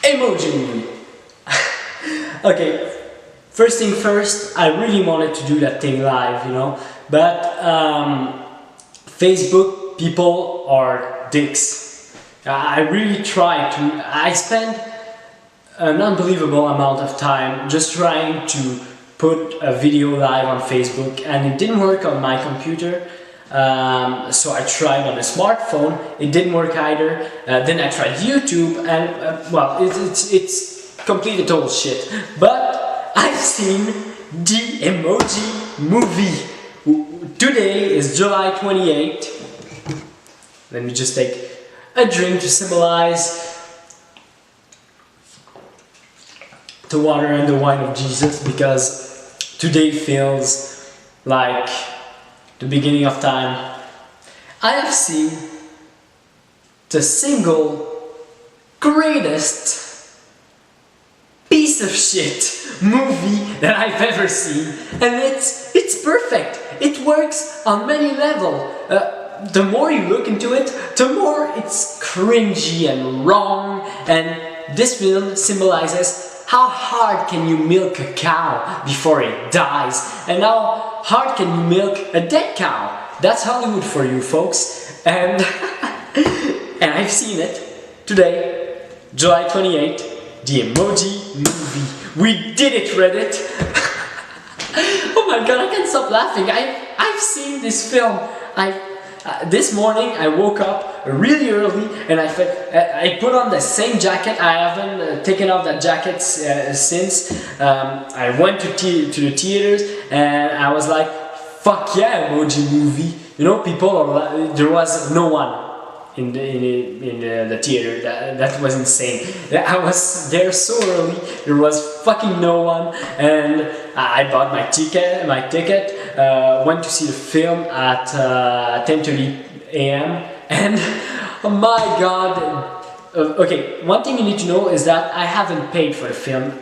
Emoji Movie. Okay, first thing first, I really wanted to do that thing live, you know, but Facebook people are dicks. I really tried to, I spent an unbelievable amount of time just trying to put a video live on Facebook, and it didn't work on my computer. So I tried on a smartphone, it didn't work either. Then I tried YouTube, and well, it's complete total shit. But I've seen the Emoji Movie. Today is July 28th. Let me just take a drink to symbolize the water and the wine of Jesus, because today feels like the beginning of time. I have seen the single greatest piece of shit movie that I've ever seen, and it's perfect. It works on many levels. The more you look into it, the more it's cringy and wrong, and this film symbolizes how hard can you milk a cow before it dies, and how hard can you milk a dead cow. That's Hollywood for you folks, and and I've seen it today, July 28th, the Emoji Movie. We did it, Reddit. Oh my god, I can't stop laughing. I've seen this film. This morning I woke up really early and I put on the same jacket. I haven't taken off that jacket since. I went to the theaters and I was like, fuck yeah, Emoji Movie. You know, there was no one in the theater. That was insane. I was there so early, there was fucking no one, and I bought my ticket, went to see the film at 10:30 a.m. and oh my god. Okay, one thing you need to know is that I haven't paid for the film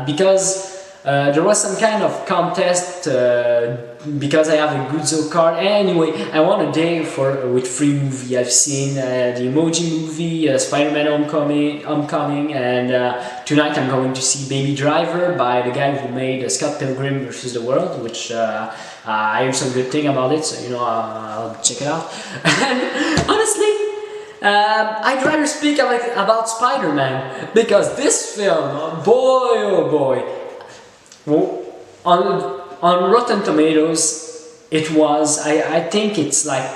because there was some kind of contest because I have a Guzzo card. Anyway, I won a day with free movie. I've seen the Emoji Movie, Spider-Man Homecoming, and tonight I'm going to see Baby Driver by the guy who made Scott Pilgrim vs. the World, which I heard some good thing about it, so you know, I'll check it out. And honestly, I'd rather speak about Spider-Man, because this film, boy oh boy, on Rotten Tomatoes, it was, I think it's like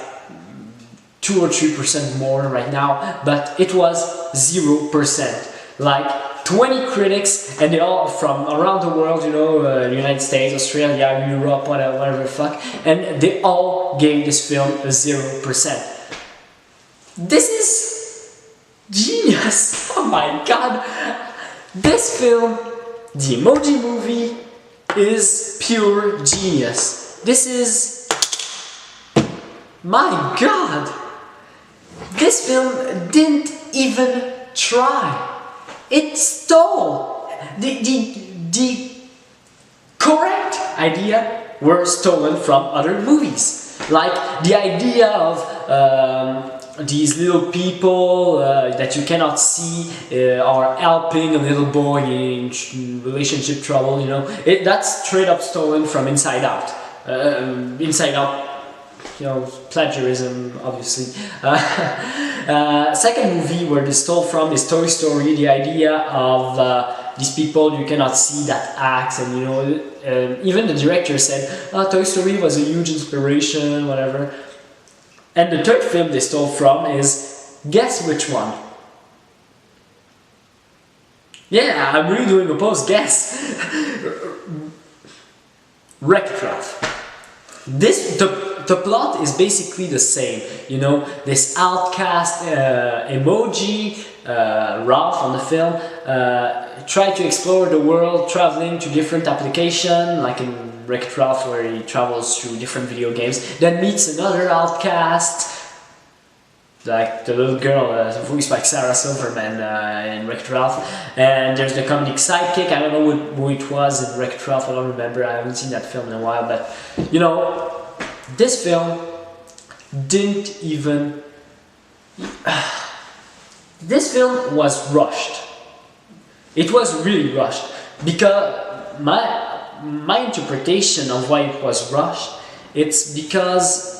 2 or 3% more right now, but it was 0%. Like 20 critics, and they all from around the world, you know, United States, Australia, Europe, whatever the fuck, and they all gave this film a 0%. This is genius! Oh my god! This film, the Emoji Movie, is pure genius. This is... my god! This film didn't even try. It stole. The correct idea were stolen from other movies. Like the idea of these little people that you cannot see are helping a little boy in relationship trouble, you know. That's straight up stolen from Inside Out. Inside Out, you know, plagiarism, obviously. Second movie where they stole from is Toy Story. The idea of these people you cannot see that act, and you know, even the director said, oh, Toy Story was a huge inspiration, whatever. And the third film they stole from is, guess which one? Yeah, I'm really doing a post guess. Wreck-It Ralph. The plot is basically the same, you know, this outcast emoji, Ralph on the film, try to explore the world, traveling to different applications, like in Wreck-It Ralph, where he travels through different video games, then meets another outcast, like the little girl voiced by Sarah Silverman in Wreck-It Ralph, and there's the comedic sidekick. I don't know who it was in Wreck-It Ralph, I don't remember, I haven't seen that film in a while, but you know, this film didn't even... This film was rushed. It was really rushed because my interpretation of why it was rushed, it's because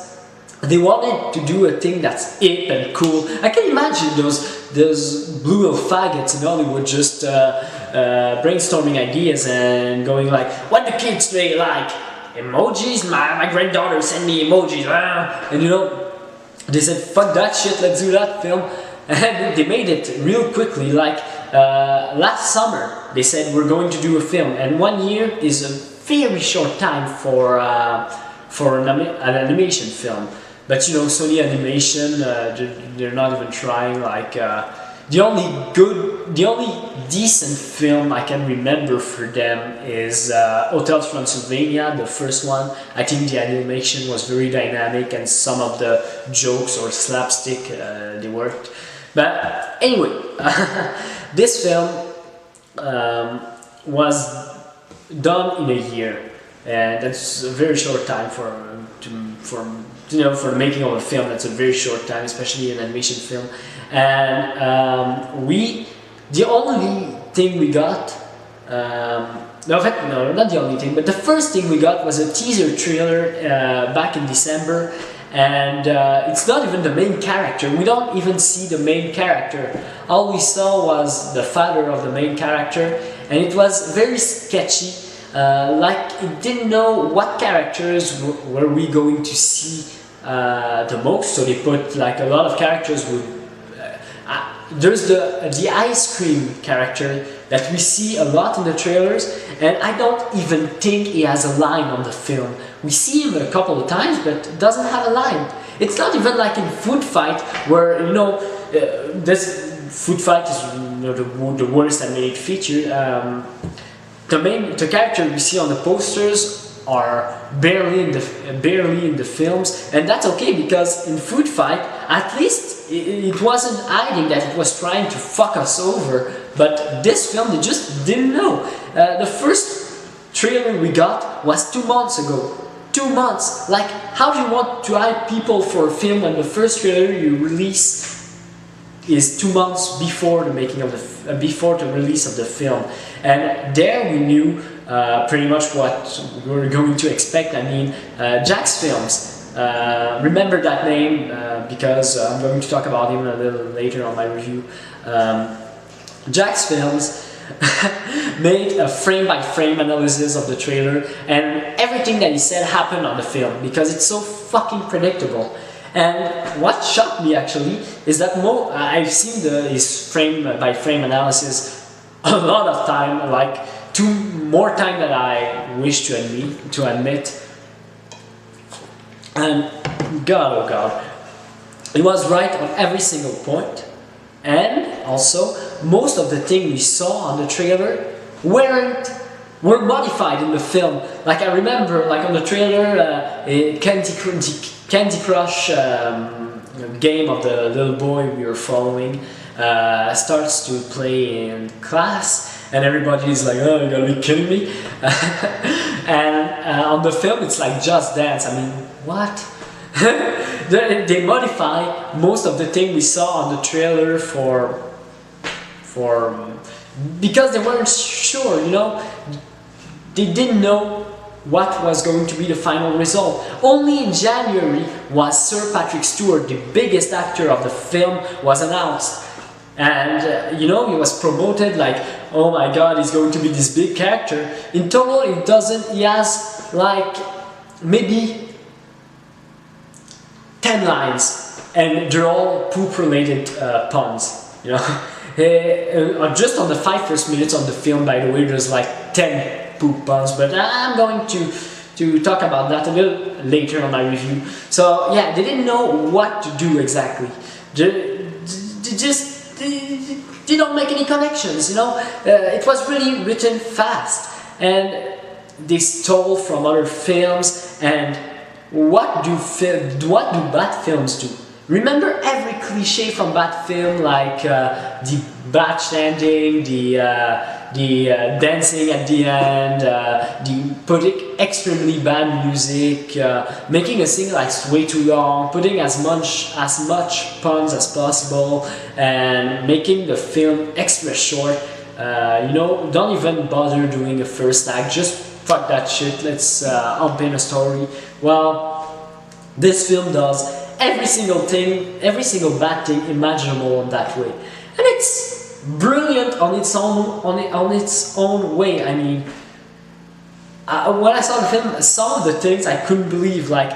they wanted to do a thing that's hip and cool. I can imagine those blue old faggots in Hollywood just brainstorming ideas and going like, what do kids today like? Emojis? My granddaughter sent me emojis. And you know, they said, fuck that shit, let's do that film. And they made it real quickly, like last summer they said we're going to do a film, and 1 year is a very short time for an animation film. But you know, Sony Animation, they're not even trying. Like the only decent film I can remember for them is Hotel Transylvania, the first one. I think the animation was very dynamic and some of the jokes or slapstick they worked. But anyway, this film was done in a year, and that's a very short time for the making of a film. That's a very short time, especially an animation film. And the only thing we got, no, not the only thing, but the first thing we got was a teaser trailer back in December. And it's not even the main character. We don't even see the main character. All we saw was the father of the main character, and it was very sketchy. Like it didn't know what characters were we going to see the most. So they put like a lot of characters with. There's the ice cream character that we see a lot in the trailers, and I don't even think he has a line on the film. We see him a couple of times, but doesn't have a line. It's not even like in Food Fight, where you know this Food Fight is the worst animated feature. The character we see on the posters are barely in the films, and that's okay because in Food Fight, at least it wasn't hiding that it was trying to fuck us over. But this film, they just didn't know. The first trailer we got was 2 months ago. 2 months. Like, how do you want to hype people for a film when the first trailer you release is 2 months before the making of before the release of the film? And there we knew pretty much what we were going to expect. I mean, Jack's Films. Remember that name because I'm going to talk about him a little later on my review. Jack's Films made a frame-by-frame analysis of the trailer, and everything that he said happened on the film because it's so fucking predictable. And what shocked me actually is that I've seen his frame-by-frame analysis a lot of time, like more time than I wish to admit. And God, oh God, he was right on every single point. And also, most of the things we saw on the trailer were modified in the film. Like I remember, like on the trailer, Candy Crush game of the little boy we were following starts to play in class, and everybody's like, "Oh, you gotta be kidding me!" And on the film, it's like Just Dance. I mean, what? They modify most of the things we saw on the trailer because they weren't sure, you know. They didn't know what was going to be the final result. Only in January was Sir Patrick Stewart, the biggest actor of the film, was announced. And you know, he was promoted like, oh my god, he's going to be this big character. In total, he has like maybe 10 lines, and they're all poop-related puns, you know. Just on the first 5 minutes of the film, by the way, there's like 10 poop puns, but I'm going to talk about that a little later on my review. So yeah, they didn't know what to do exactly. They don't make any connections, you know. It was really written fast, and they stole from other films. And what do bad films do? Remember every cliche from bad film, like the batch ending, the dancing at the end, the putting extremely bad music, making a scene like way too long, putting as much puns as possible, and making the film extra short. You know, don't even bother doing a first act, just fuck that shit, let's unpin a story. Well, this film does every single thing, every single bad thing imaginable in that way. And it's brilliant on its own way. I mean, when I saw the film, some of the things I couldn't believe, like,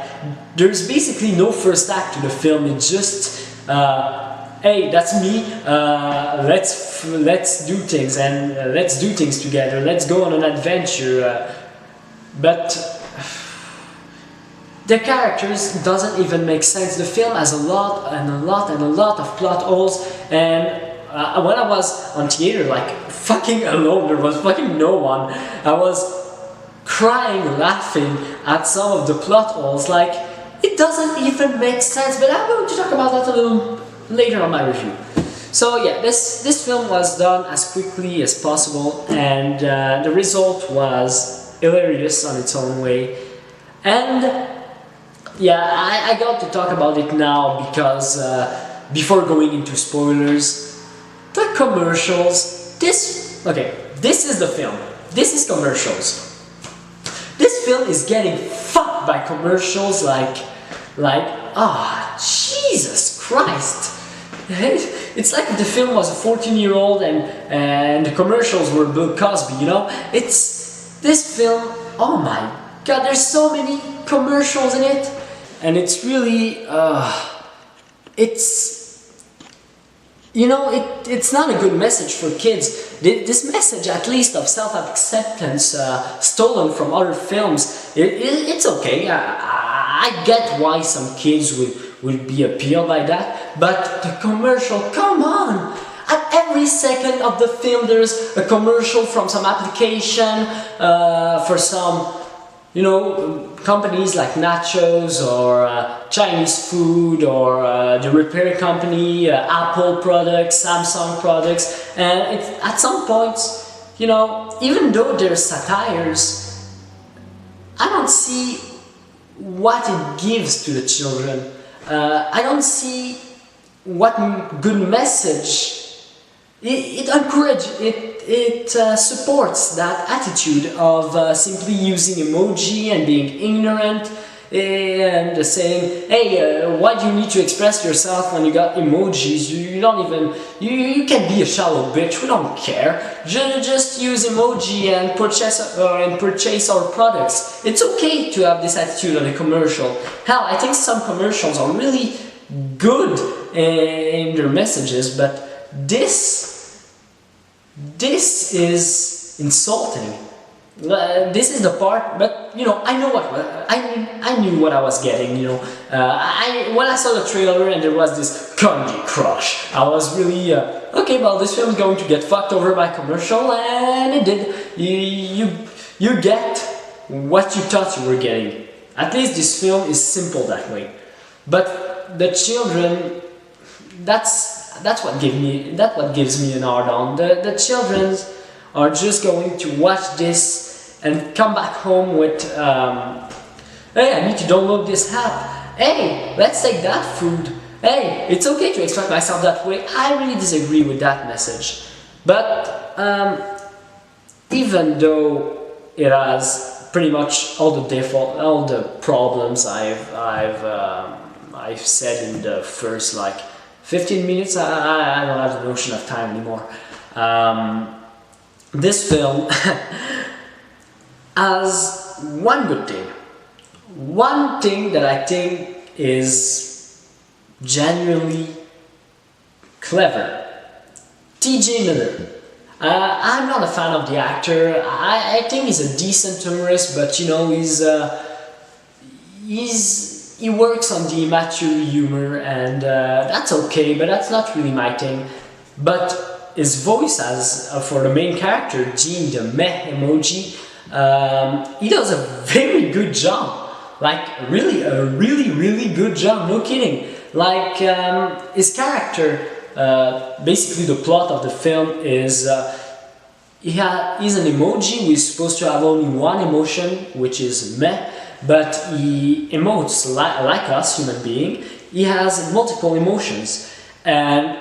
there's basically no first act to the film, it's just, hey, that's me, let's do things, and let's do things together, let's go on an adventure, but the characters doesn't even make sense. The film has a lot of plot holes, and when I was on theater, like, fucking alone, there was fucking no one, I was crying, laughing at some of the plot holes, like, it doesn't even make sense, but I'm going to talk about that a little later on my review. So yeah, this film was done as quickly as possible, and the result was hilarious on its own way. And yeah, I got to talk about it now because before going into spoilers, the commercials, this is the film, this is commercials. This film is getting fucked by commercials like, Jesus Christ. It's like if the film was a 14-year-old and the commercials were Bill Cosby, you know? It's, this film, oh my god, there's so many commercials in it. And it's really, you know, it's not a good message for kids. This message, at least, of self-acceptance stolen from other films, it's okay. I get why some kids would be appealed by that, but the commercial, come on! At every second of the film there's a commercial from some application, for some, you know, companies like nachos or Chinese food or the repair company, Apple products, Samsung products, and at some points, you know, even though they're satires, I don't see what it gives to the children. I don't see what good message it encourages. It supports that attitude of simply using emoji and being ignorant and saying, hey, why do you need to express yourself when you got emojis? You don't even, you can be a shallow bitch, we don't care. Just use emoji and purchase our products. It's okay to have this attitude on a commercial. Hell, I think some commercials are really good in their messages, but this is insulting. This is the part, but you know, I know what I knew what I was getting. You know, when I saw the trailer and there was this Candy Crush, I was really okay. Well, this film is going to get fucked over by commercial, and it did. You get what you thought you were getting. At least this film is simple that way. But the children, that's what gives me an hard-on. The children are just going to watch this and come back home with, hey, I need to download this app. Hey, let's take that food. Hey, it's okay to express myself that way. I really disagree with that message. But even though it has pretty much all the problems I've said in the first like 15 minutes, I don't have the notion of time anymore. This film has one good thing. One thing that I think is genuinely clever. TJ Miller. I'm not a fan of the actor. I think he's a decent humorist, but you know, he works on the immature humor, and that's okay, but that's not really my thing. But his voice as for the main character, Gene, the meh emoji, he does a very good job. Like really, a really good job, no kidding. Like his character, basically the plot of the film is he's an emoji who is supposed to have only one emotion, which is meh, but he emotes like us, human being. He has multiple emotions, and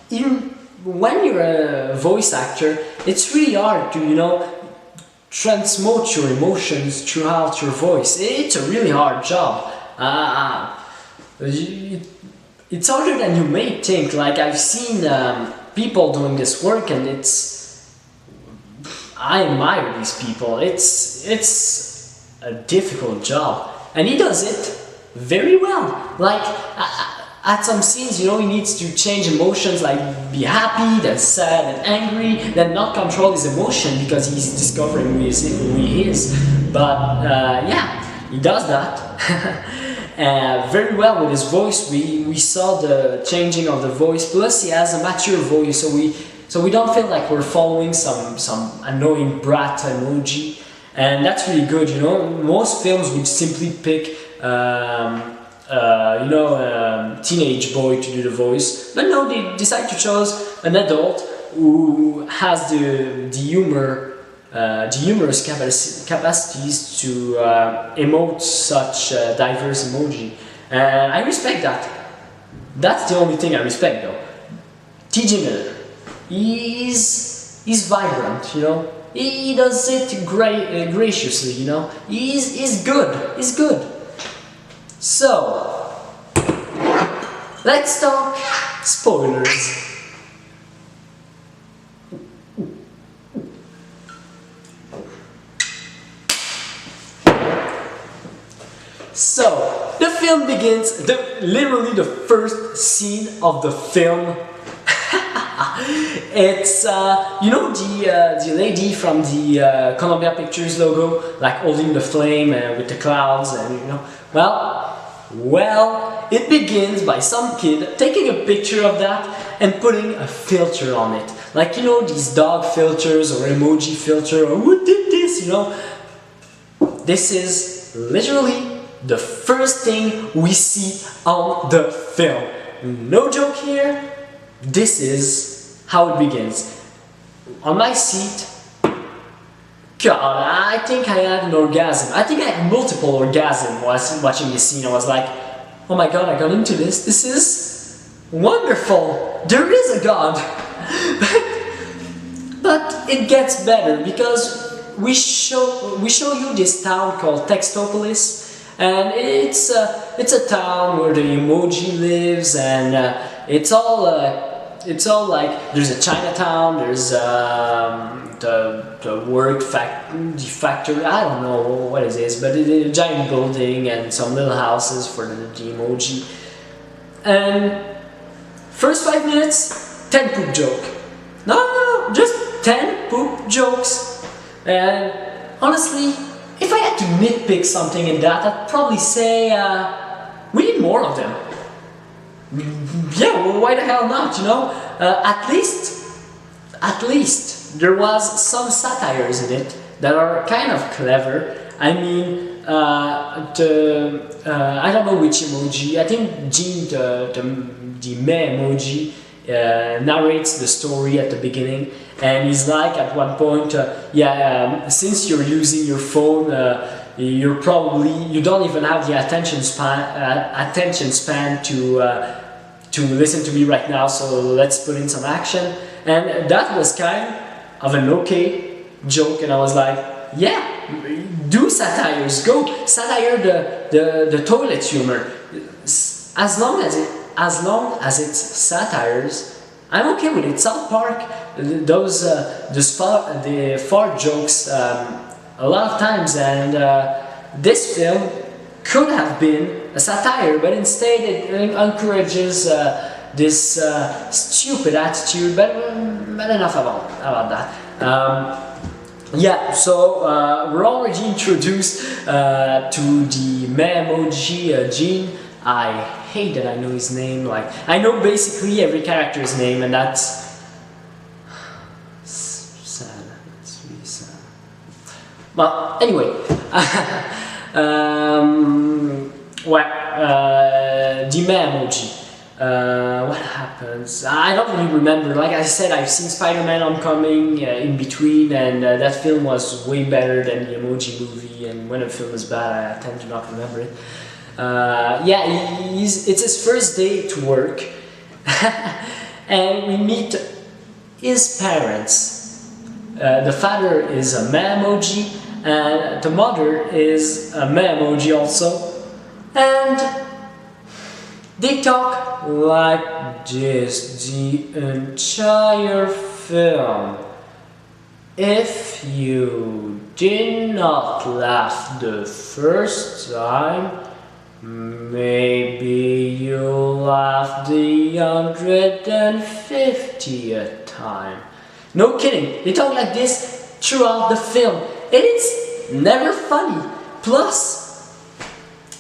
even when you're a voice actor, it's really hard to, you know, transmute your emotions throughout your voice. It's a really hard job. It's harder than you may think. Like, I've seen people doing this work, and I admire these people. It's a difficult job, and he does it very well. Like, at some scenes, you know, he needs to change emotions, like be happy, then sad, then angry, then not control his emotion because he's discovering who he is. But yeah, he does that very well with his voice. We saw the changing of the voice. Plus, he has a mature voice, so we don't feel like we're following some annoying brat emoji, and that's really good. You know, most films would simply pick teenage boy to do the voice, but no, they decide to choose an adult who has the humorous capacities to emote such diverse emoji, and I respect that. That's the only thing I respect, though. TJ Miller, he's vibrant, you know. He does it graciously, you know. He's good. He's good. So, let's talk spoilers. So, the film begins, literally the first scene of the film. It's, you know, the lady from the Columbia Pictures logo, like holding the flame with the clouds, and you know, well, it begins by some kid taking a picture of that and putting a filter on it. Like, you know, these dog filters or emoji filter, or who did this, you know? This is literally the first thing we see on the film. No joke here, this is how it begins. On my seat, God, I think I had an orgasm. I think I had multiple orgasms while watching this scene. I was like, oh my God, I got into this. This is wonderful. There is a God. But it gets better because we show you this town called Textopolis, and it's a town where the emoji lives, and it's all like there's a Chinatown, there's the factory, I don't know what it is, but it's a giant building and some little houses for the emoji. And first 5 minutes, 10 poop joke. No, just 10 poop jokes. And honestly, if I had to nitpick something in that, I'd probably say we need more of them. Yeah, well, why the hell not, you know? At least there was some satires in it that are kind of clever. I mean, I don't know which emoji. I think Jean, the meh emoji, narrates the story at the beginning, and he's like, at one point, since you're using your phone, you don't even have the attention span to listen to me right now, so let's put in some action. And that was kind of an okay joke, and I was like, yeah, do satires, go satire the toilet humor. As long as it's satires, I'm okay with it. South Park, the fart jokes a lot of times, and this film could have been a satire, but instead it encourages this stupid attitude. But enough about that. Yeah, so we're already introduced to the meh emoji, Gene. I hate that I know his name. Like, I know basically every character's name, and that's sad. It's really sad. But anyway, the meh emoji. What happens? I don't really remember. Like I said, I've seen Spider-Man Homecoming in between, and that film was way better than the Emoji Movie, and when a film is bad, I tend to not remember it. Yeah, it's his first day to work, and we meet his parents. The father is a meh emoji, and the mother is a meh emoji also, and they talk like this the entire film. If you did not laugh the first time, maybe you'll laugh the 150th time. No kidding, they talk like this throughout the film. It's never funny. Plus,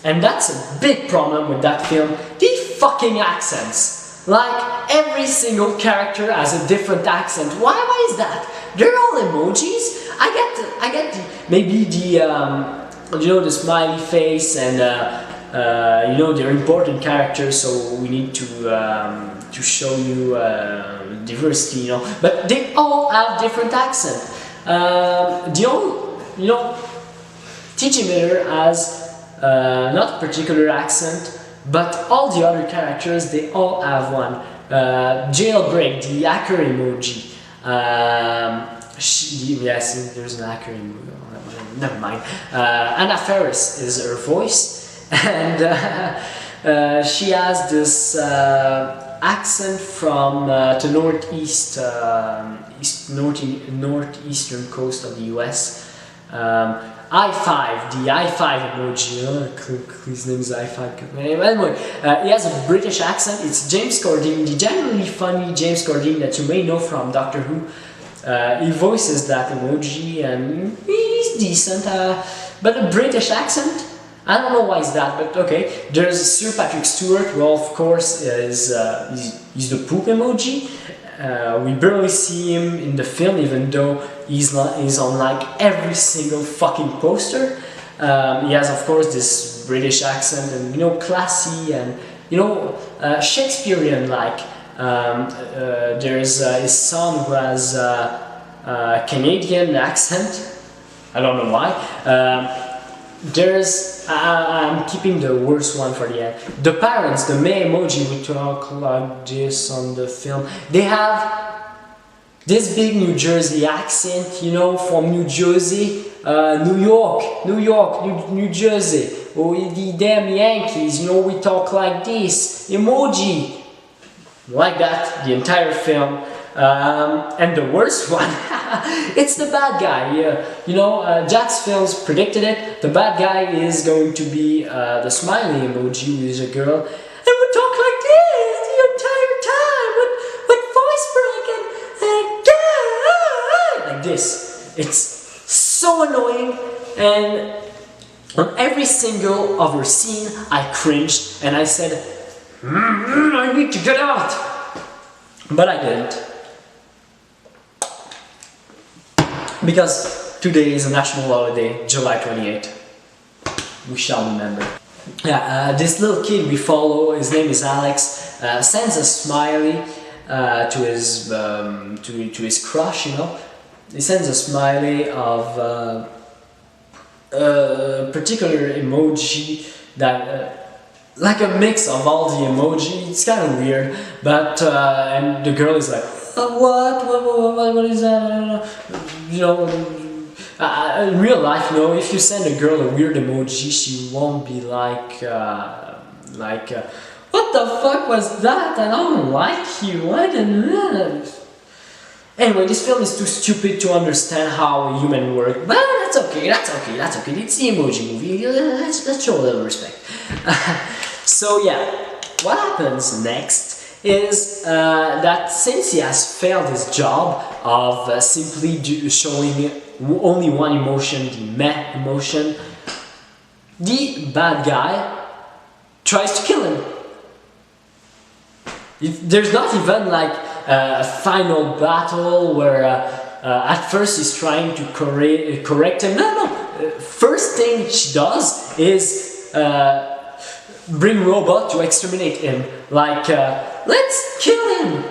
and that's a big problem with that film, the fucking accents. Like, every single character has a different accent. Why is that? They're all emojis. I get maybe the you know, the smiley face, and you know, they're important characters, so we need to show you diversity, you know. But they all have different accent. The only, you know, T.J. Miller has not a particular accent, but all the other characters, they all have one. Jailbreak, the hacker emoji. Yes, there's an hacker emoji. Never mind. Anna Faris is her voice, and she has this accent from the northeastern coast of the US. I5, the I5 emoji, his name is I5. Anyway, he has a British accent. It's James Corden, the generally funny James Corden that you may know from Doctor Who. He voices that emoji, and he's decent, but a British accent? I don't know why is that, but okay. There's Sir Patrick Stewart, well, of course, is he's the poop emoji. We barely see him in the film, even though he's on like every single fucking poster. He has, of course, this British accent, and, you know, classy, and, you know, Shakespearean like. There's his son who has a Canadian accent. I don't know why. I'm keeping the worst one for the end. The parents, the May emoji, we talk like this on the film. They have this big New Jersey accent, you know, from New Jersey, New York, New Jersey. Oh, the damn Yankees, you know, we talk like this. Emoji. Like that, the entire film. And the worst one, it's the bad guy. You know, Jack's Films predicted it. The bad guy is going to be the smiley emoji, who is a girl, and we talk like this the entire time with voice break and like this. It's so annoying, and on every single of her scene, I cringed and I said, I need to get out, but I didn't. Because today is a national holiday, July 28th. We shall remember. Yeah, this little kid we follow, his name is Alex, sends a smiley to his crush, you know. He sends a smiley of a particular emoji that like a mix of all the emoji. It's kind of weird, but and the girl is like, what is that? I don't know. You know, in real life, you know, if you send a girl a weird emoji, she won't be like, what the fuck was that? I don't like you. I didn't. Anyway, this film is too stupid to understand how humans work, but that's okay. It's the Emoji Movie. Let's show a little respect. So yeah, what happens next is that since he has failed his job of simply showing only one emotion, the meh emotion, the bad guy tries to kill him. There's not even like a final battle where at first he's trying to correct him. No. First thing she does is bring robot to exterminate him. Like, let's kill him!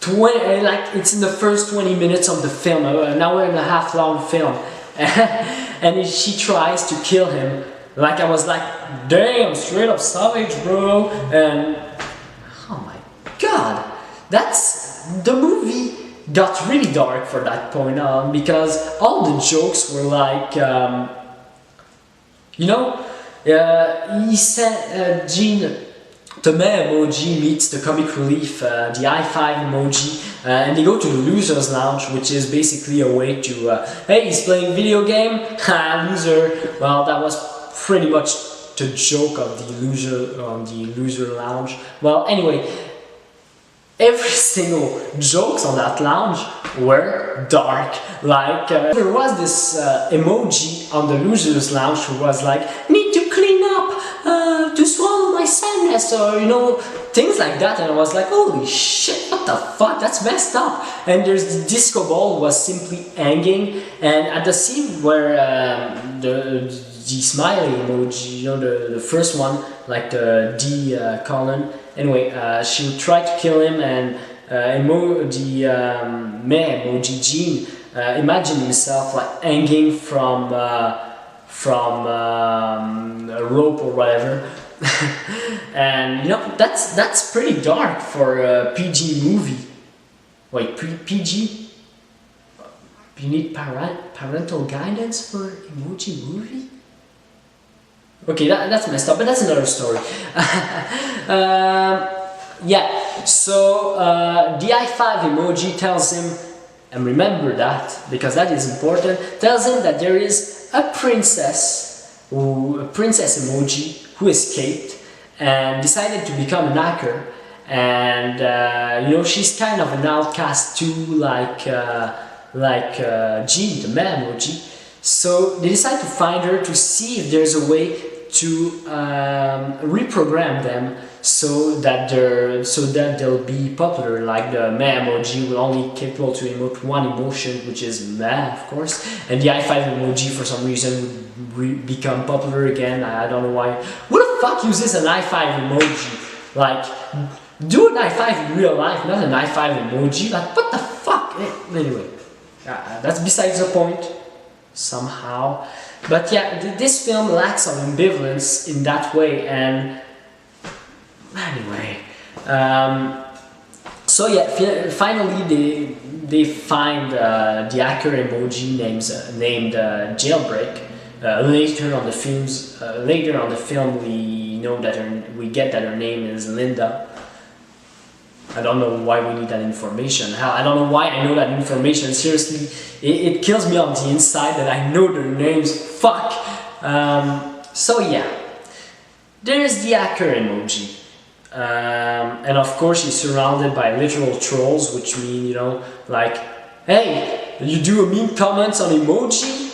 Like, it's in the first 20 minutes of the film, an hour and a half long film. And she tries to kill him. Like, I was like, damn, straight up savage, bro. And, oh my god. The movie got really dark for that point on, because all the jokes were like, you know, he said, Gene, the meh emoji meets the comic relief, the high-five emoji, and they go to the loser's lounge, which is basically a way to, hey, he's playing video game, ha, loser. Well, that was pretty much the joke of the loser lounge. Well, anyway, every single jokes on that lounge were dark. Like, there was this emoji on the loser's lounge who was like, need to clean up, to swallow my sadness, or you know, things like that. And I was like, holy shit, what the fuck, that's messed up. And there's the disco ball was simply hanging, and at the scene where the smiley emoji, you know, the first one, like the D colon. Anyway, she would try to kill him, and meh emoji Gene imagined himself like hanging from a rope or whatever. And you know, that's pretty dark for a PG movie. Wait, PG? You need parental guidance for Emoji Movie? Okay, that's messed up, but that's another story. Yeah, so the high-five emoji tells him, and remember that, because that is important, tells him that there is a princess emoji who escaped and decided to become an hacker. And you know, she's kind of an outcast too, like Gene, the meh emoji. So they decide to find her to see if there's a way to reprogram them so that they'll be popular. Like the meh emoji will only capable to emote one emotion, which is meh, of course, and the high-five emoji for some reason would become popular again. I don't know why. Who the fuck uses an high-five emoji? Like, do an high-five in real life, not an high-five emoji. Like, what the fuck? Anyway, that's besides the point. Somehow, but yeah, this film lacks of ambivalence in that way. And anyway, so yeah, finally they find the hacker emoji named Jailbreak. Later on the film, we know that we get that her name is Linda. I don't know why we need that information. Hell, I don't know why I know that information. Seriously, it kills me on the inside that I know their names. Fuck! So yeah, there's the hacker emoji. And of course she's surrounded by literal trolls, which mean, you know, like, hey, you do a mean comments on emoji?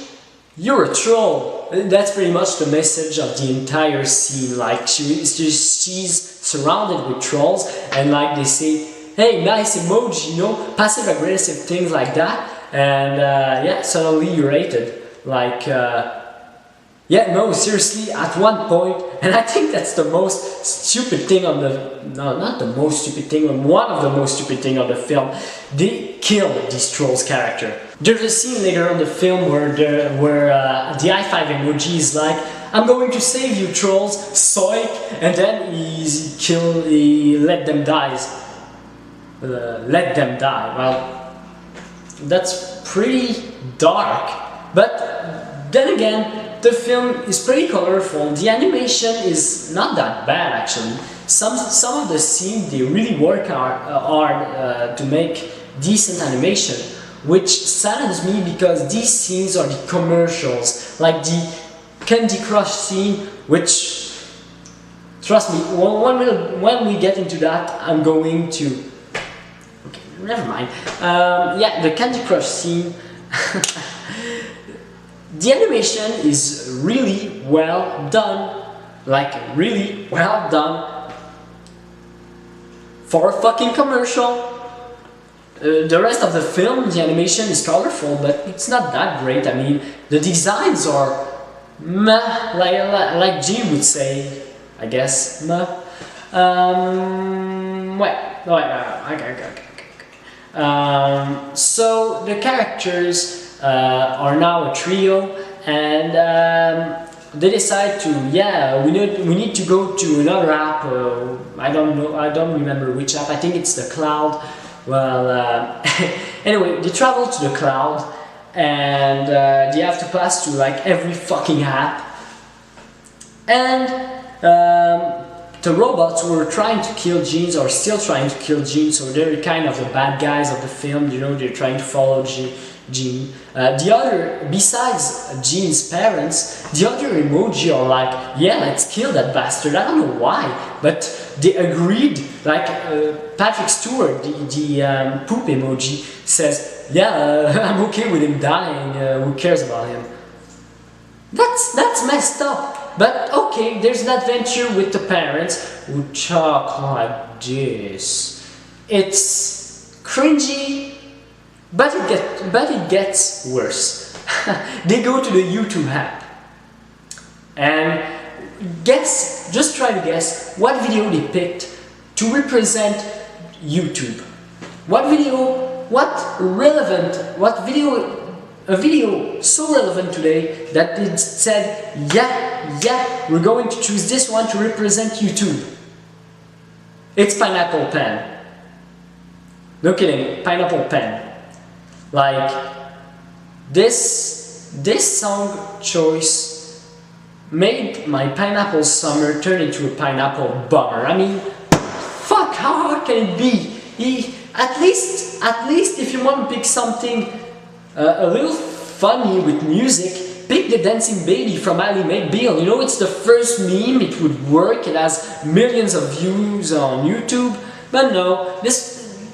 You're a troll. That's pretty much the message of the entire scene. Like, she's surrounded with trolls, and like they say, hey, nice emoji, you know, passive aggressive things like that. And yeah, suddenly you're hated. Like, yeah, no, seriously, at one point, and I think that's the most stupid thing on the, no, not the most stupid thing, but one of the most stupid thing on the film, they kill this troll's character. There's a scene later on the film where the high-five emoji is like, I'm going to save you, trolls, soik, and then he let them die. Well, that's pretty dark, but then again, the film is pretty colorful. The animation is not that bad actually. Some of the scenes, they really work hard to make decent animation, which saddens me because these scenes are the commercials, like the Candy Crush scene, which, trust me, when we get into that, I'm going to, okay, never mind. Yeah, the Candy Crush scene, the animation is really well done, like really well done for a fucking commercial. The rest of the film, the animation is colorful, but it's not that great. I mean, the designs are meh, like G would say. I guess. No. So the characters are now a trio, and they decide to, yeah, we need to go to another app. I don't know, I don't remember which app. I think it's the cloud. Well, anyway, they travel to the cloud, and they have to pass through like every fucking app. And the robots who were trying to kill Jean are still trying to kill Jean, so they're kind of the bad guys of the film. You know, they're trying to follow Jean. The other, besides Jean's parents, the other emoji are like, yeah, let's kill that bastard. I don't know why, but they agreed. Like Patrick Stewart, the poop emoji, says, yeah, I'm okay with him dying. Who cares about him? That's messed up. But okay, there's an adventure with the parents who talk like this. It's cringy, but it gets worse. They go to the YouTube app and just try to guess what video they picked to represent YouTube. A video so relevant today that it said, yeah, we're going to choose this one to represent YouTube. It's Pineapple Pen. No kidding, Pineapple Pen. Like, this song choice made my pineapple summer turn into a pineapple bummer. I mean, fuck, how hard can it be? At least if you want to pick something a little funny with music, pick the Dancing Baby from Ally McBeal. You know, it's the first meme, it would work, it has millions of views on YouTube, but no,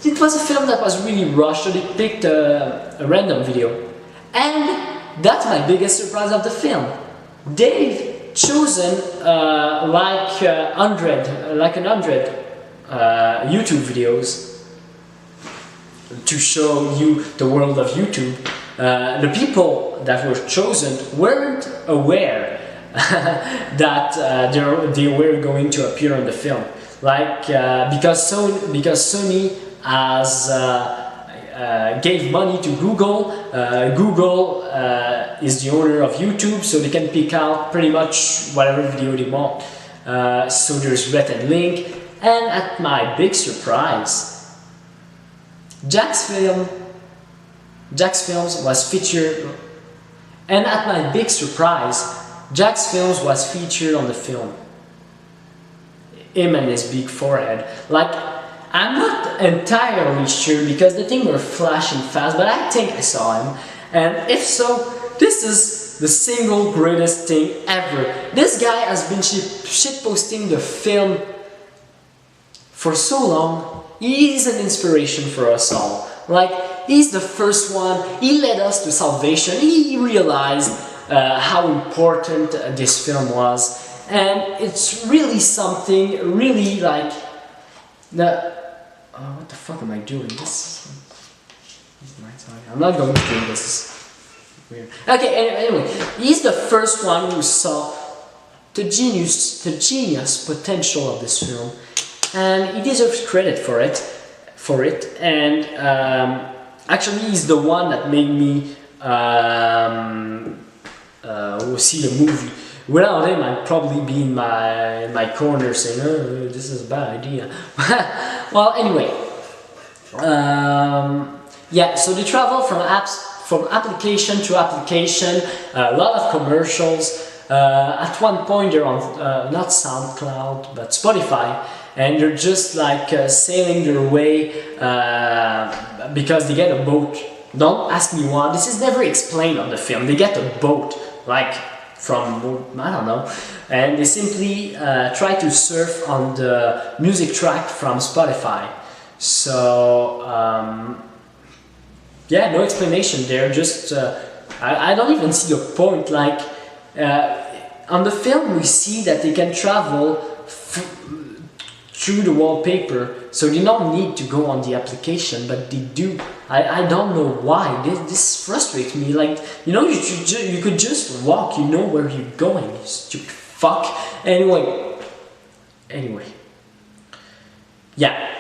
it was a film that was really rushed, so they picked a random video. And that's my biggest surprise of the film. They've chosen like 100 YouTube videos to show you the world of YouTube. The people that were chosen weren't aware that they were going to appear on the film. Like because Sony has gave money to Google. Google is the owner of YouTube, so they can pick out pretty much whatever video they want. So there's Rhett and Link, and at my big surprise, Jack's Films was featured, and at my big surprise, Jack's Films was featured on the film. Him and his big forehead. Like, I'm not entirely sure because the thing were flashing fast, but I think I saw him. And if so, this is the single greatest thing ever. This guy has been shitposting the film for so long. He's an inspiration for us all. Like, he's the first one, he led us to salvation, he realized how important this film was, and it's really something, really like, what the fuck am I doing? I'm not going to do this, weird. Okay, anyway, he's the first one who saw the genius potential of this film, and he deserves credit for it, and actually he's the one that made me see the movie. Without him, I'd probably be in my corner saying, oh, this is a bad idea. Well, anyway, yeah, so they travel from application to application, a lot of commercials. At one point they're on not SoundCloud but Spotify, and they're just like sailing their way because they get a boat. Don't ask me why, this is never explained on the film. They get a boat, like from, I don't know, and they simply try to surf on the music track from Spotify. So yeah, no explanation there, just I don't even see the point. Like on the film we see that they can travel through the wallpaper, so they don't need to go on the application, but they do. I don't know why. This frustrates me. Like, you know, you could just walk, you know where you're going, you stupid fuck. Anyway, Anyway, yeah,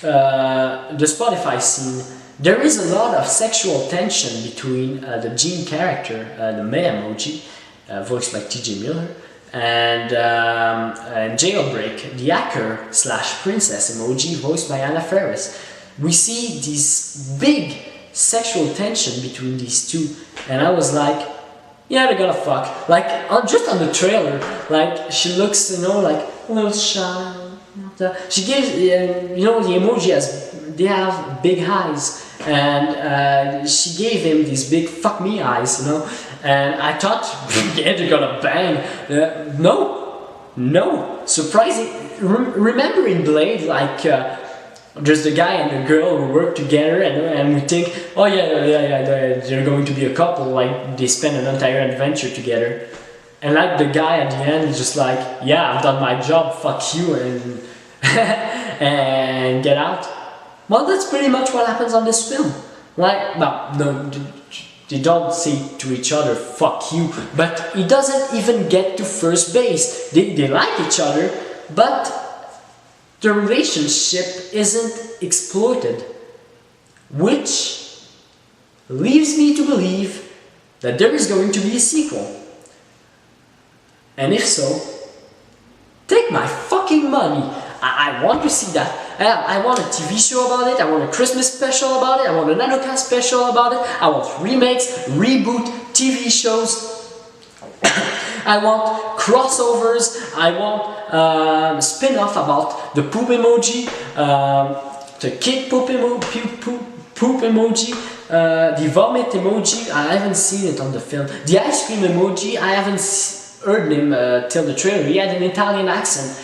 the Spotify scene. There is a lot of sexual tension between the Gene character, the May emoji, voiced by T.J. Miller, and Jailbreak, the hacker slash princess emoji, voiced by Anna Faris. We see this big sexual tension between these two, and I was like, yeah, they're gonna fuck. Like, just on the trailer, like, she looks, you know, like a little shy. She gives, you know, the emoji they have big eyes, and she gave him these big fuck me eyes, you know, and I thought, yeah, they're gonna bang. No, surprising. Remember in Blade, like, there's the guy and the girl who work together, and we think, oh yeah, they're going to be a couple, like they spend an entire adventure together, and like the guy at the end is just like, yeah, I've done my job, fuck you, and and get out. Well, that's pretty much what happens on this film. Like, no, they don't say to each other, fuck you, but he doesn't even get to first base. They like each other, but the relationship isn't exploited, which leaves me to believe that there is going to be a sequel. And if so, take my fucking money. I want to see that. I want a TV show about it, I want a Christmas special about it, I want an Hanukkah special about it, I want remakes, reboot, TV shows. I want crossovers, I want spin-off about the poop emoji, the kid poop emoji, the vomit emoji. I haven't seen it on the film. The ice cream emoji, I haven't heard him till the trailer. He had an Italian accent.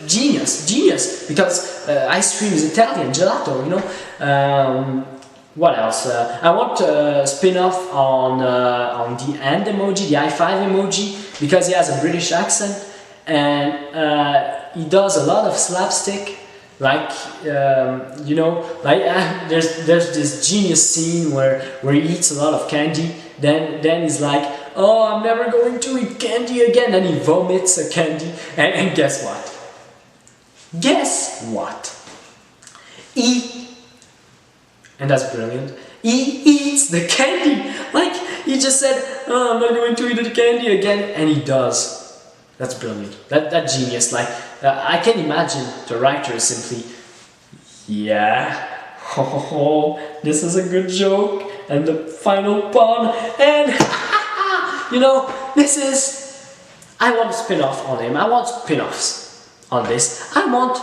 Genius, because ice cream is Italian, gelato, you know. What else? I want a spin-off on the hand emoji, the i5 emoji, because he has a British accent, and he does a lot of slapstick, like, you know, like there's this genius scene where he eats a lot of candy, then he's like, oh, I'm never going to eat candy again, and he vomits a candy, and guess what? And that's brilliant. He eats the candy! Like, he just said, oh, I'm not going to eat the candy again, and he does. That's brilliant. That genius. Like, I can imagine the writer simply, yeah, this is a good joke, and the final pun, and you know, this is, I want a spin-off on him. I want spin-offs on this. I want,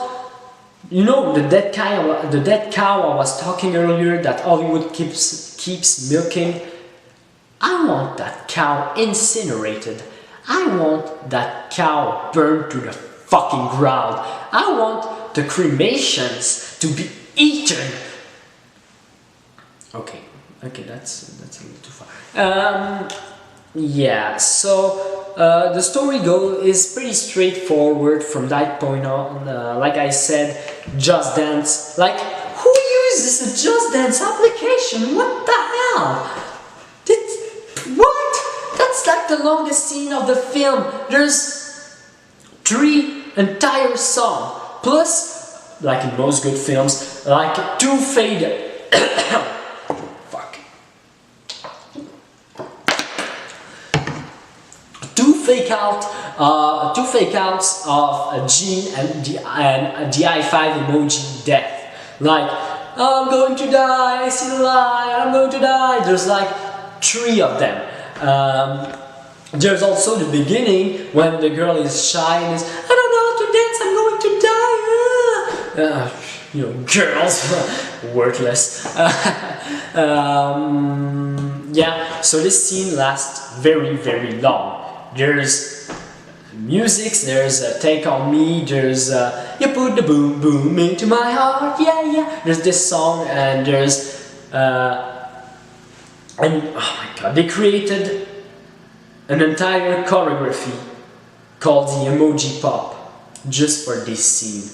you know, the dead cow I was talking earlier that Hollywood keeps milking. I want that cow incinerated. I want that cow burned to the fucking ground. I want the cremations to be eaten. Okay, that's a little too far. Yeah, so the story is pretty straightforward from that point on. Like I said, Just Dance. Like, who uses a Just Dance application? What the hell? What? That's like the longest scene of the film. There's 3 entire songs. Plus, like in most good films, like 2 fade. Two fake outs of Gene and the i5 emoji death. Like, I'm going to die, I see the light, I'm going to die. There's like 3 of them. There's also the beginning when the girl is shy and is, I don't know how to dance, I'm going to die. You know, girls, worthless. Yeah, so this scene lasts very, very long. There's music, there's Take On Me, there's You Put the Boom Boom Into My Heart, yeah. There's this song, and there's and oh my god, they created an entire choreography called the Emoji Pop just for this scene.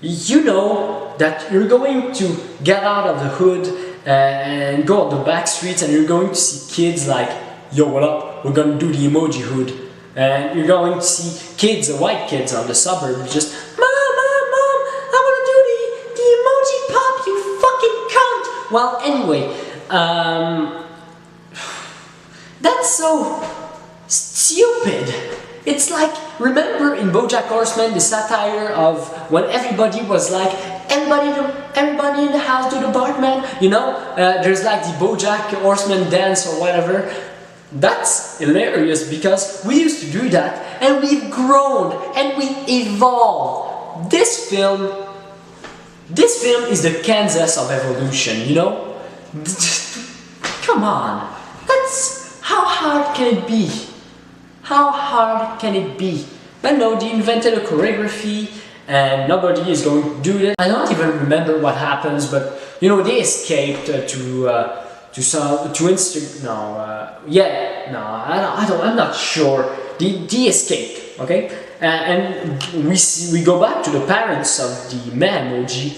You know that you're going to get out of the hood and go on the back streets, and you're going to see kids like, yo, what up? We're gonna do the emoji hood. And you're going to see kids, white kids on the suburb, just Mom, Mom, Mom, I want to do the emoji pop, you fucking cunt. Well, anyway, that's so stupid. It's like, remember in BoJack Horseman the satire of when everybody was like, everybody in the house do the Bartman, you know? There's like the BoJack Horseman dance or whatever. That's hilarious because we used to do that and we've grown and we evolved. This film is the Kansas of evolution, you know? Come on, how hard can it be? How hard can it be? But no, they invented a choreography and nobody is going to do it. I don't even remember what happens, but you know, they escaped I'm not sure. They escaped, okay? And we go back to the parents of the Memoji,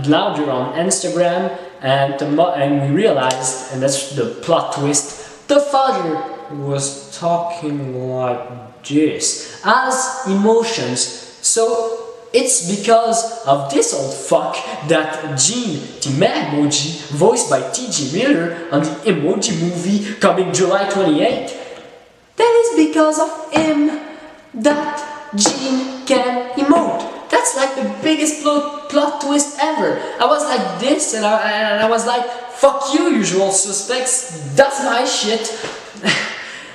louder on Instagram, and we realized, and that's the plot twist, the father was talking like this, as emotions. So it's because of this old fuck that Gene, the Memoji, voiced by T.J. Miller on the Emoji Movie coming July 28th. That is because of him that Gene can emote. That's like the biggest plot twist ever. I was like this and I was like, fuck you, Usual Suspects, that's my shit.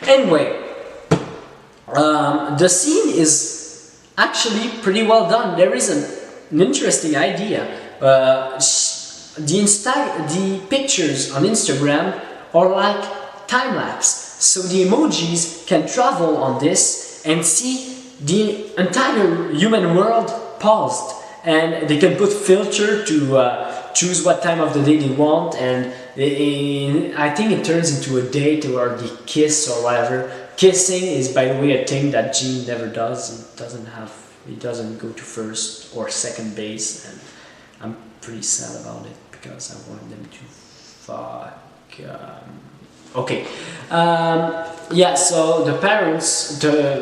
Anyway, the scene is actually pretty well done. There is an interesting idea. The pictures on Instagram are like time-lapse. So the emojis can travel on this and see the entire human world paused. And they can put filter to choose what time of the day they want, and I think it turns into a date or the kiss or whatever. Kissing is, by the way, a thing that Gene never does. He doesn't go to first or second base, and I'm pretty sad about it because I wanted them to fuck. Okay, yeah. So the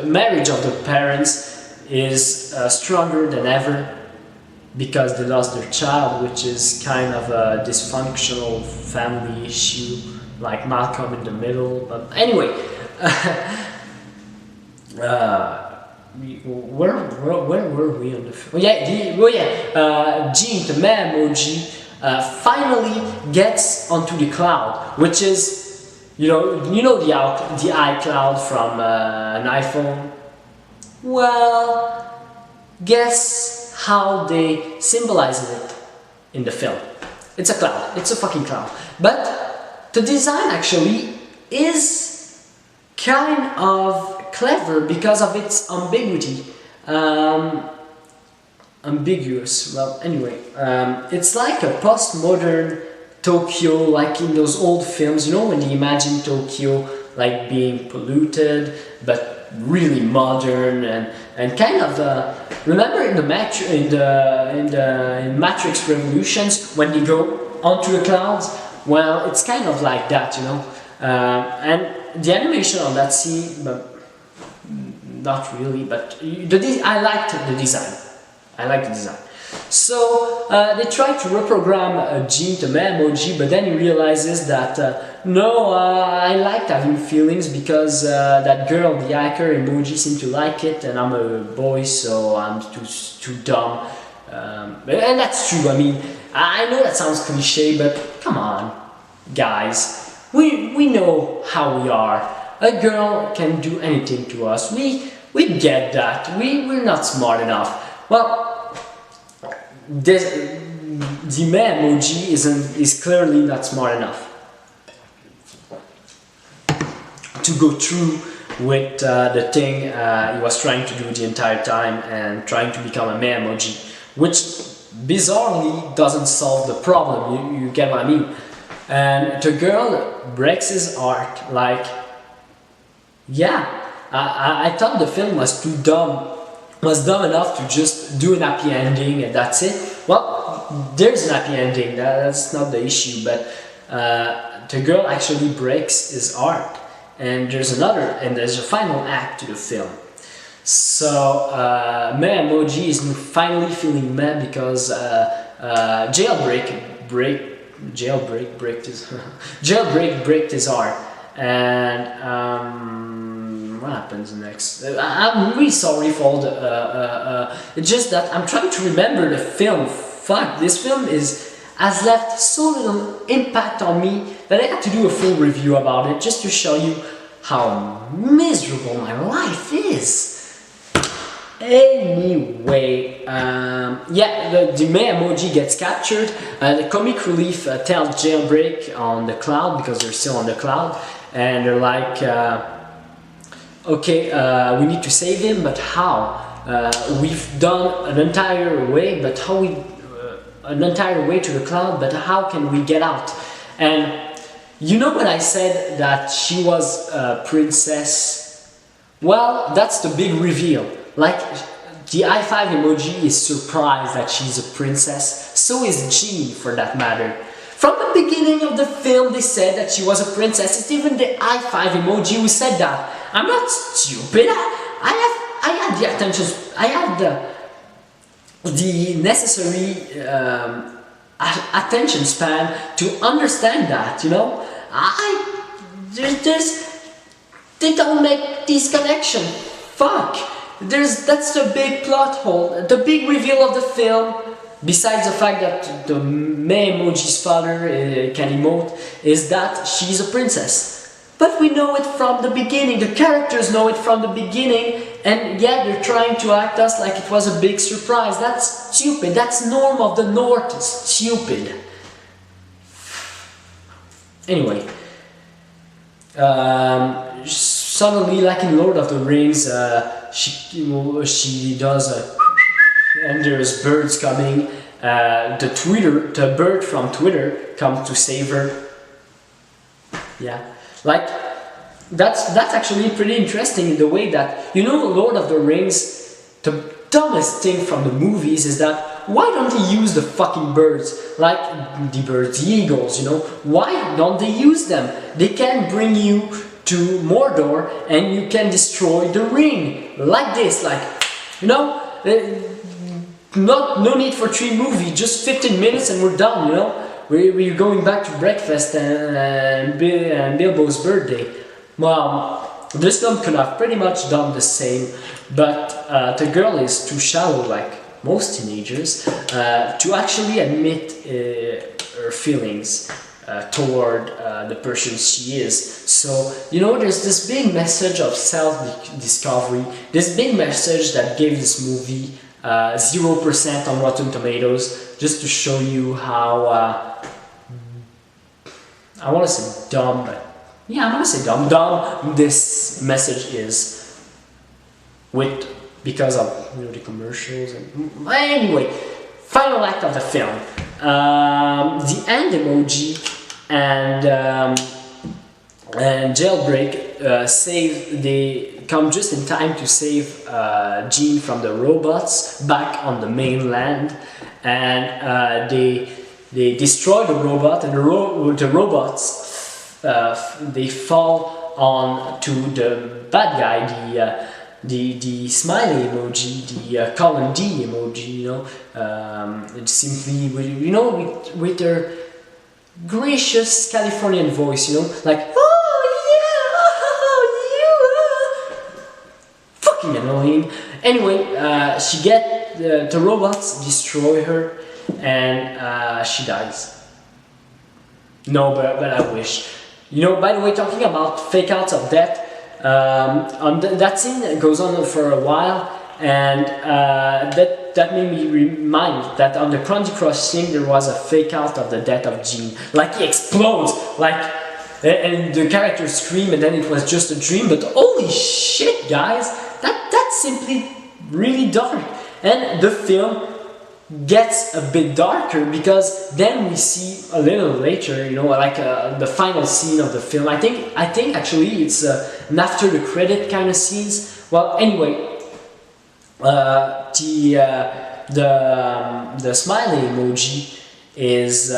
marriage of the parents is stronger than ever because they lost their child, which is kind of a dysfunctional family issue, like Malcolm in the Middle. But anyway. Where were we on the film? Gene, the Memoji, finally gets onto the cloud, which is, you know the iCloud from an iPhone. Well, guess how they symbolize it in the film? It's a cloud. It's a fucking cloud. But the design actually is kind of clever because of its ambiguity. Ambiguous. Well, anyway, it's like a postmodern Tokyo, like in those old films. You know, when you imagine Tokyo like being polluted, but really modern and kind of. Remember in the in Matrix Revolutions when they go onto the clouds? Well, it's kind of like that, you know, and. The animation on that scene, but not really, but I liked the design. So they tried to reprogram Gene to Memoji, but then he realizes that no, I liked having feelings because that girl, the hacker emoji, seemed to like it, and I'm a boy, so I'm too dumb. And that's true. I mean, I know that sounds cliche, but come on, guys. We know how we are. A girl can do anything to us. We get that. We're not smart enough. Well, the Memoji is clearly not smart enough to go through with the thing he was trying to do the entire time and trying to become a Memoji, which bizarrely doesn't solve the problem. You get what I mean? And the girl breaks his heart. Like, yeah, I thought the film was dumb enough to just do an happy ending and that's it. Well, there's an happy ending, that's not the issue, but the girl actually breaks his heart, and there's a final act to the film. So meh emoji is finally feeling meh because jailbreak breaked his heart, and what happens next? I'm really sorry for all the. It's just that I'm trying to remember the film. Fuck, this film has left so little impact on me that I had to do a full review about it just to show you how miserable my life is. Anyway, yeah, the May emoji gets captured. The comic relief tells Jailbreak on the cloud, because they're still on the cloud, and they're like, okay, we need to save him, but how? We've done an entire way, but how we an entire way to the cloud, but how can we get out? And you know when I said that she was a princess? Well, that's the big reveal. Like, the i5 emoji is surprised that she's a princess, so is Jean for that matter. From the beginning of the film they said that she was a princess. It's even the i5 emoji who said that. I'm not stupid, I had the attention, I had the necessary attention span to understand that, you know? They don't make this connection. Fuck! That's the big plot hole, the big reveal of the film, besides the fact that the May emoji's father can emote, is that she's a princess. But we know it from the beginning, the characters know it from the beginning, and yet they're trying to act us like it was a big surprise. That's stupid, that's Norm of the North, it's stupid. Anyway, suddenly, like in Lord of the Rings, she does and there's birds coming. The bird from Twitter comes to save her. Yeah, like that's actually pretty interesting in the way that, you know, Lord of the Rings, the dumbest thing from the movies is that why don't they use the fucking birds? Like the birds, the eagles, you know? Why don't they use them? They can bring you to Mordor and you can destroy the ring like this, like, you know, no need for 3 movies, just 15 minutes and we're done, you know. We're going back to breakfast and Bilbo's birthday. Well, this film could have pretty much done the same, but the girl is too shallow, like most teenagers, to actually admit her feelings toward the person she is. So, you know, there's this big message of self-discovery, this big message that gave this movie 0% on Rotten Tomatoes, just to show you how, I want to say dumb, but yeah, I'm going to say dumb this message is, because of, you know, the commercials. And anyway, final act of the film. The end emoji and Jailbreak they come just in time to save Jean from the robots back on the mainland, and they destroy the robot, and the robots they fall on to the bad guy, the smiley emoji, the column D emoji, you know. It's simply, you know, with their gracious Californian voice, you know, like, oh yeah, oh, you, fucking annoying. Anyway, she the robots destroy her, and she dies. No, but I wish. You know, by the way, talking about fake outs of death, that scene goes on for a while, and that made me remind that on the Crunchy Crush thing there was a fake out of the death of Jean. Like, he explodes, like, and the characters scream, and then it was just a dream. But holy shit, guys, that's simply really dark. And the film gets a bit darker, because then we see a little later, you know, like the final scene of the film. I think actually it's an after the credit kind of scenes. Well, anyway, the smiley emoji is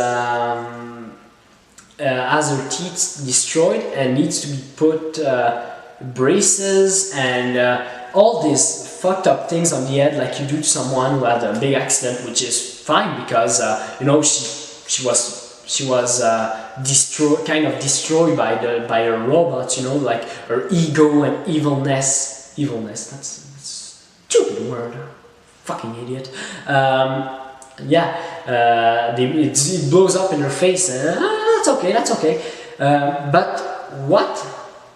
has her teeth destroyed and needs to be put braces and all these fucked up things on the head like you do to someone who had a big accident, which is fine because you know, she was kind of destroyed by her robots, you know, like her ego and evilness. That's a stupid word. Fucking idiot. It blows up in her face. That's okay. But what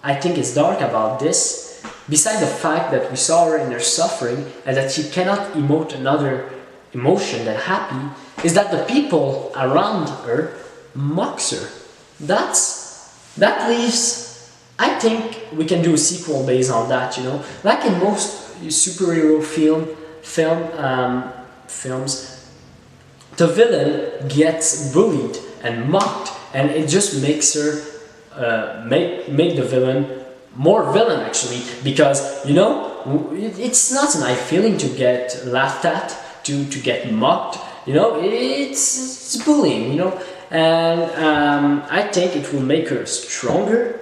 I think is dark about this, beside the fact that we saw her in her suffering and that she cannot emote another emotion than happy, is that the people around her mocks her. That leaves, I think we can do a sequel based on that, you know, like in most superhero films, the villain gets bullied and mocked, and it just makes her make the villain more villain actually, because you know, it's not a nice feeling to get laughed at, to get mocked, you know, it's bullying, you know, and I think it will make her stronger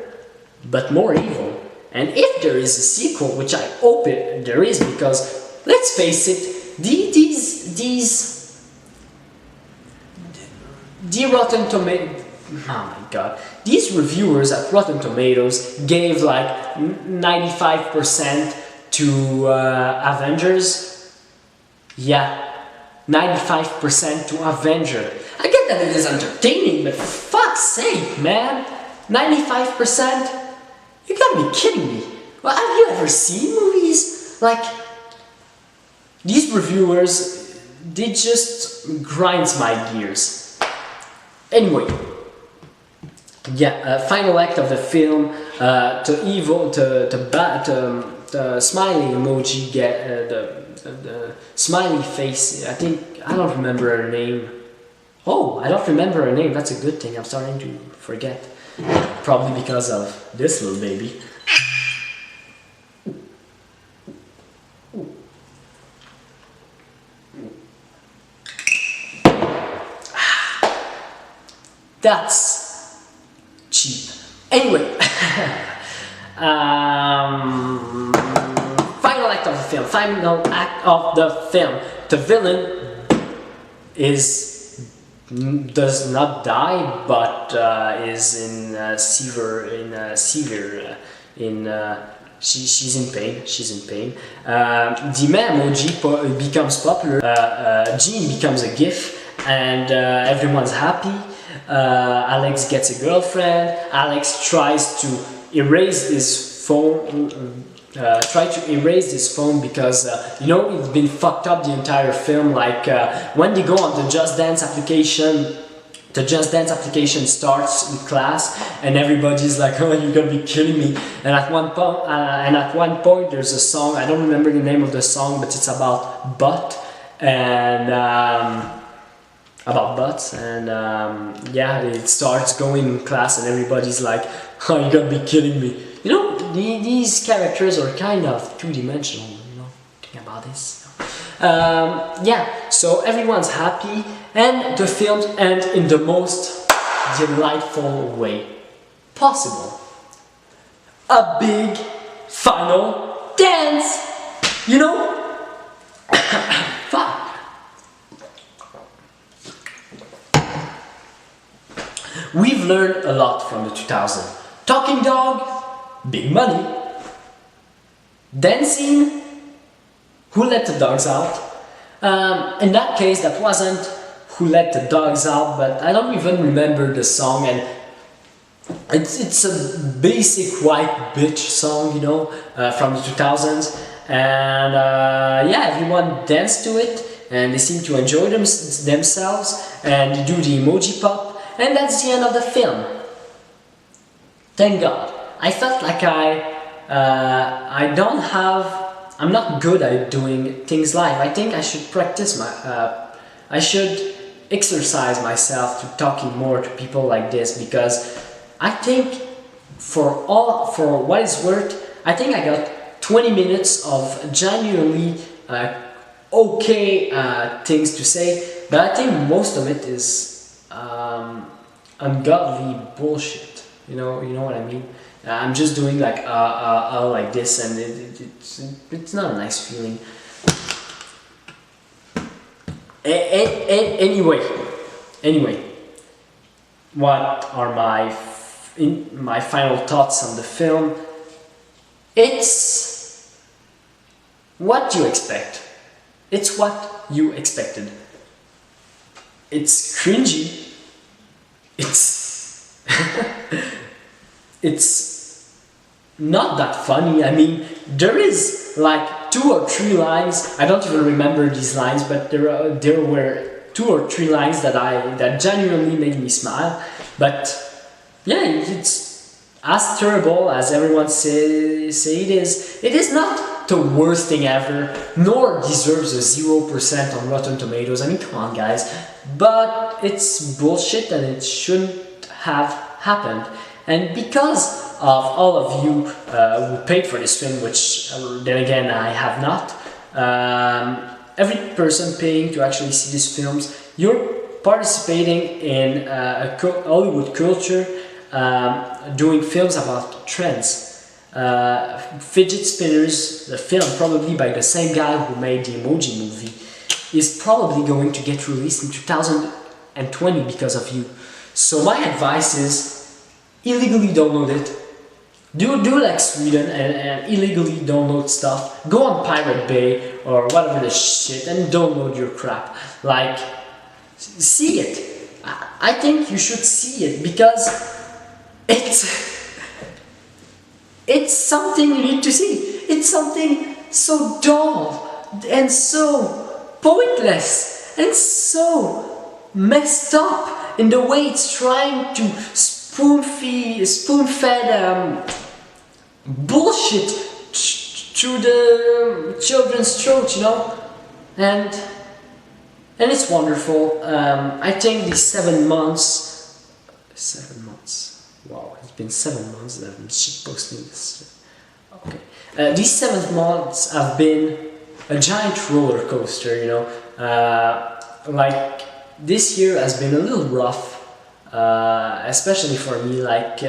but more evil. And if there is a sequel, which I hope there is, because let's face it, the Rotten Tomatoes, oh my god, these reviewers at Rotten Tomatoes gave like 95% to Avengers. Yeah, 95% to Avenger. I get that it is entertaining, but for fuck's sake, man, 95%? You gotta be kidding me. Well, have you ever seen movies? Like, these reviewers, they just grinds my gears. Anyway, yeah, final act of the film, the smiley emoji, get the smiley face. I don't remember her name. Oh, I don't remember her name. That's a good thing. I'm starting to forget. Probably because of this little baby. That's cheap. Anyway, final act of the film. Final act of the film. The villain does not die, but is in she's in pain. She's in pain. The meme emoji becomes popular. Jean becomes a GIF, and everyone's happy. Alex gets a girlfriend. Alex tries to erase his phone. Because you know, it's been fucked up the entire film. Like when they go on the Just Dance application, the Just Dance application starts in class, and everybody's like, "Oh, you're gonna be killing me!" And at one point, there's a song. I don't remember the name of the song, but it's about butt and about butts. And yeah, it starts going in class, and everybody's like, "Oh, you're gonna be kidding me!" You know, these characters are kind of two-dimensional, you know, think about this. Yeah, so everyone's happy, and the films end in the most delightful way possible. A big final dance, you know? Fuck. We've learned a lot from the 2000s. Talking dog, big money. Dancing, who let the dogs out? In that case, that wasn't Who Let the Dogs Out, but I don't even remember the song, and it's a basic white bitch song, you know, from the 2000s, and yeah, everyone danced to it, and they seem to enjoy themselves, and they do the emoji pop, and that's the end of the film. Thank God. I felt like I'm not good at doing things live. I think I should practice I should exercise myself to talking more to people like this, because I think for what it's worth, I think I got 20 minutes of genuinely okay things to say, but I think most of it is ungodly bullshit. You know what I mean? I'm just doing like this, and it's not a nice feeling. Anyway, what are my final thoughts on the film? It's what you expect. It's what you expected. It's cringy. It's it's not that funny. I mean, there is like 2 or 3 lines. I don't even remember these lines, but there were 2 or 3 lines that genuinely made me smile. But yeah, it's as terrible as everyone say it is. It is not the worst thing ever, nor deserves a 0% on Rotten Tomatoes. I mean, come on, guys. But it's bullshit, and it shouldn't have happened. And because of all of you who paid for this film, which then again I have not, every person paying to actually see these films, you're participating in Hollywood culture, doing films about trends. Fidget Spinners, the film probably by the same guy who made the Emoji Movie, is probably going to get released in 2020 because of you. So my advice is, illegally download it. Do like Sweden and illegally download stuff. Go on Pirate Bay or whatever the shit and download your crap. Like, see it. I think you should see it because it's something you need to see. It's something so dull and so pointless and so messed up in the way it's trying to spoon-fed bullshit through the children's throat, you know, and it's wonderful. I think these 7 months, wow, it's been 7 months that I've been shitposting this. Okay, these 7 months have been a giant roller coaster, you know. Like, this year has been a little rough, especially for me. Like,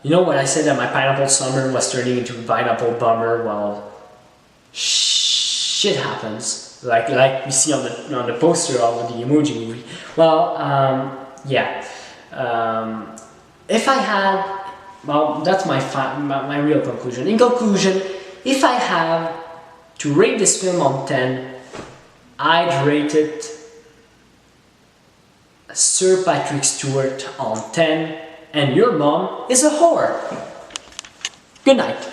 you know, when I said that my pineapple summer was turning into pineapple bummer, well, shit happens. Like we see on the poster of the Emoji Movie. Well, yeah. If I had, well, that's my real conclusion. In conclusion, if I have to rate this film on 10, I'd rate it Sir Patrick Stewart on 10, and your mom is a whore. Good night.